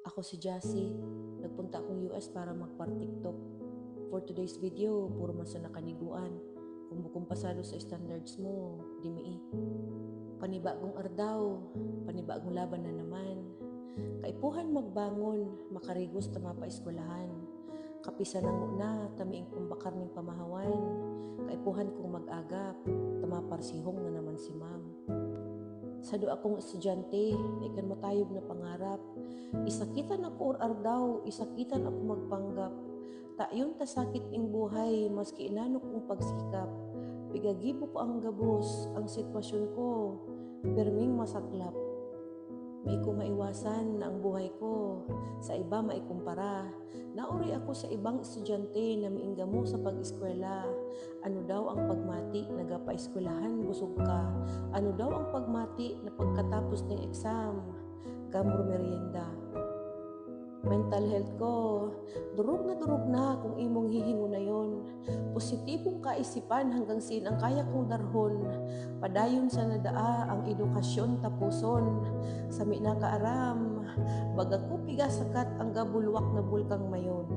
Ako si Jassy. Nagpunta akong US para magpar-TikTok. For today's video, puro man sa nakaniguan. Kung bukong pasado sa standards mo, di mi. Panibagong ardaw, panibagong laban na naman. Kaipuhan magbangon, makarigos tama pa eskwelahan. Kapisa ng una, tamiing kumbakar ning pamahawan. Kaipuhan kong mag-agap, tama parsihong na naman si ma'am. Sado akong estudyante, ikan matayog na pangarap. Isakitan ako or ardaw, isakitan ako magpanggap. Tayon ta sakit ing buhay, maski inano kong pagsikap. Pigagibo ko ang gabos, ang sitwasyon ko, perming masaklap. May ko maiwasan na ang buhay ko sa iba maikumpara. Nauri ako sa ibang estudyante na miinggamo sa pag-eskwela. Ano daw ang pagmati, nagapa-eskwelahan, busog ka. Ano daw ang pagmati na pagkatapos ng exam, gamro merienda. Mental health ko, durog na kung imong hihingo na yon. Positibong kaisipan hanggang sin ang kaya kong darhon. Padayon sa nadaa ang edukasyon tapuson. Sami na kaaram, baga ko pigasakat ang gabulwak na bulkang mayon.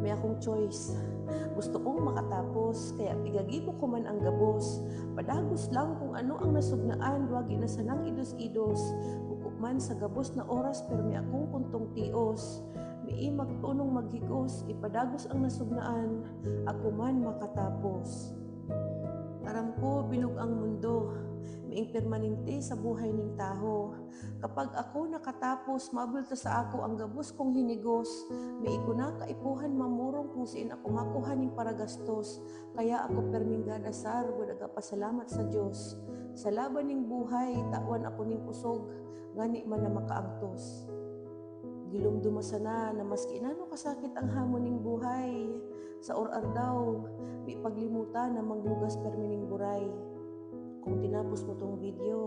May akong choice. Gusto kong makatapos, kaya pigagibo ko man ang gabos. Padagos lang kung ano ang nasugnaan, wagi na sanang idos-idos. Man sa gabos na oras pero may akong kuntong tios. May magtunong maghigos, ipadagos ang nasugnaan, ako man makatapos. Aram ko binog ang mundo, miing permanente sa buhay ning taho. Kapag ako nakatapos, mabulta sa ako ang gabos kong hinigos. May ko na kaipuhan mamurong kung siin ako makuha ning paragastos. Kaya ako perminggan asar, nagapasalamat sa Diyos. Sa laban ning buhay, tawan ako ning kusog, ngani man na makaangtos. Gilumdumasa na maski inano kasakit ang hamon ning buhay. Sa orar daw, may paglimutan na manghugas permining buray. Kung tinapos mo tong video,